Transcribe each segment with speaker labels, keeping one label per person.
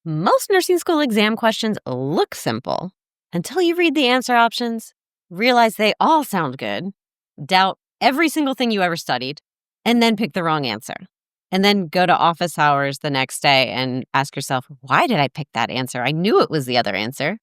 Speaker 1: Most nursing school exam questions look simple until you read the answer options, realize they all sound good, doubt every single thing you ever studied, and then pick the wrong answer. And then go to office hours the next day and ask yourself, why did I pick that answer? I knew it was the other answer.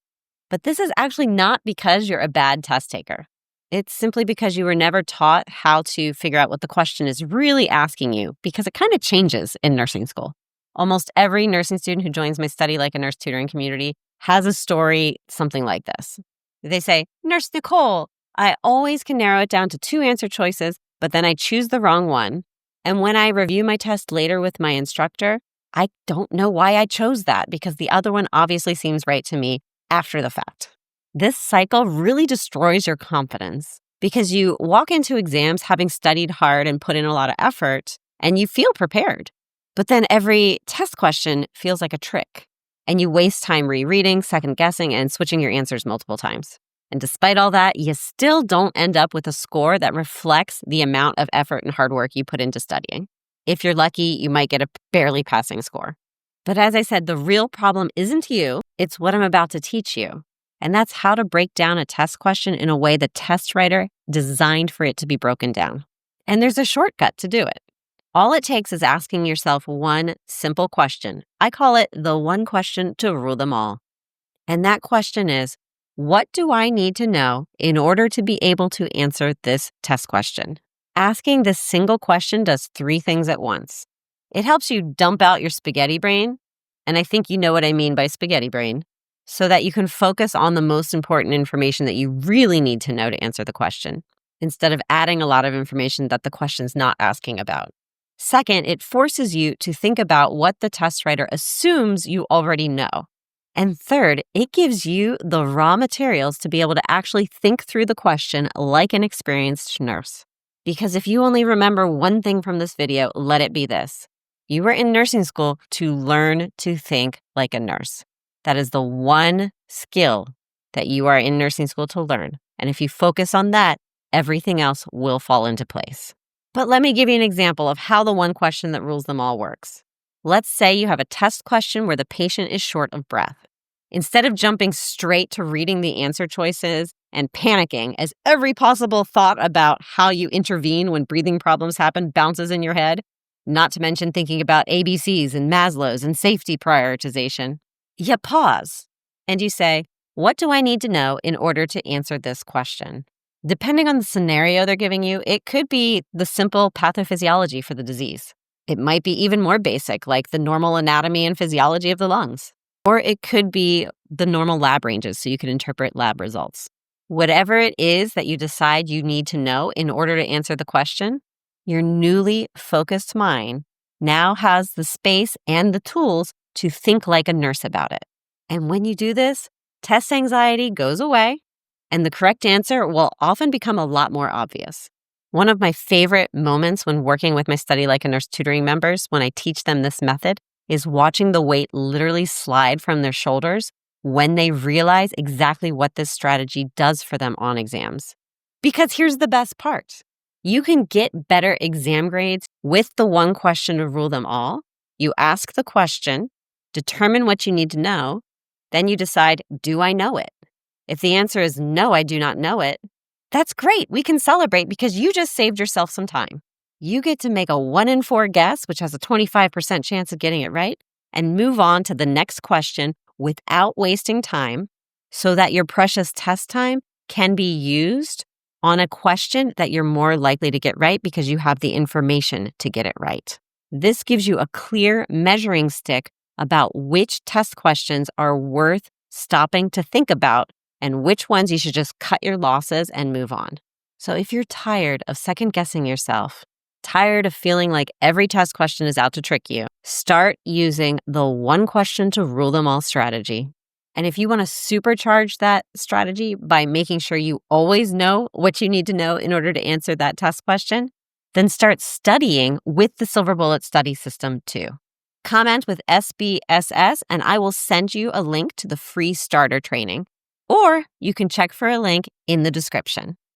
Speaker 1: But this is actually not because you're a bad test taker. It's simply because you were never taught how to figure out what the question is really asking you, because it kind of changes in nursing school. Almost every nursing student who joins my Study Like a Nurse tutoring community has a story something like this. They say, Nurse Nicole, I always can narrow it down to 2 answer choices, but then I choose the wrong one. And when I review my test later with my instructor, I don't know why I chose that because the other one obviously seems right to me after the fact. This cycle really destroys your confidence because you walk into exams having studied hard and put in a lot of effort, and you feel prepared. But then every test question feels like a trick, and you waste time rereading, second-guessing, and switching your answers multiple times. And despite all that, you still don't end up with a score that reflects the amount of effort and hard work you put into studying. If you're lucky, you might get a barely passing score. But as I said, the real problem isn't you, it's what I'm about to teach you. And that's how to break down a test question in a way the test writer designed for it to be broken down. And there's a shortcut to do it. All it takes is asking yourself one simple question. I call it the one question to rule them all. And that question is, what do I need to know in order to be able to answer this test question? Asking this single question does 3 things at once. It helps you dump out your spaghetti brain, and I think you know what I mean by spaghetti brain, so that you can focus on the most important information that you really need to know to answer the question, instead of adding a lot of information that the question's not asking about. Second, it forces you to think about what the test writer assumes you already know. And third, it gives you the raw materials to be able to actually think through the question like an experienced nurse. Because if you only remember one thing from this video, let it be this. You were in nursing school to learn to think like a nurse. That is the one skill that you are in nursing school to learn. And if you focus on that, everything else will fall into place. But let me give you an example of how the one question that rules them all works. Let's say you have a test question where the patient is short of breath. Instead of jumping straight to reading the answer choices and panicking as every possible thought about how you intervene when breathing problems happen bounces in your head, not to mention thinking about ABCs and Maslow's and safety prioritization, you pause and you say, what do I need to know in order to answer this question? Depending on the scenario they're giving you, it could be the simple pathophysiology for the disease. It might be even more basic, like the normal anatomy and physiology of the lungs. Or it could be the normal lab ranges so you can interpret lab results. Whatever it is that you decide you need to know in order to answer the question, your newly focused mind now has the space and the tools to think like a nurse about it. And when you do this, test anxiety goes away, and the correct answer will often become a lot more obvious. One of my favorite moments when working with my Study Like a Nurse tutoring members when I teach them this method is watching the weight literally slide from their shoulders when they realize exactly what this strategy does for them on exams. Because here's the best part. You can get better exam grades with the one question to rule them all. You ask the question, determine what you need to know, then you decide, do I know it? If the answer is no, I do not know it, that's great. We can celebrate because you just saved yourself some time. You get to make a 1 in 4 guess, which has a 25% chance of getting it right, and move on to the next question without wasting time so that your precious test time can be used on a question that you're more likely to get right because you have the information to get it right. This gives you a clear measuring stick about which test questions are worth stopping to think about and which ones you should just cut your losses and move on. So if you're tired of second-guessing yourself, tired of feeling like every test question is out to trick you, start using the one question to rule them all strategy. And if you want to supercharge that strategy by making sure you always know what you need to know in order to answer that test question, then start studying with the Silver Bullet study system too. Comment with SBSS and I will send you a link to the free starter training, or you can check for a link in the description.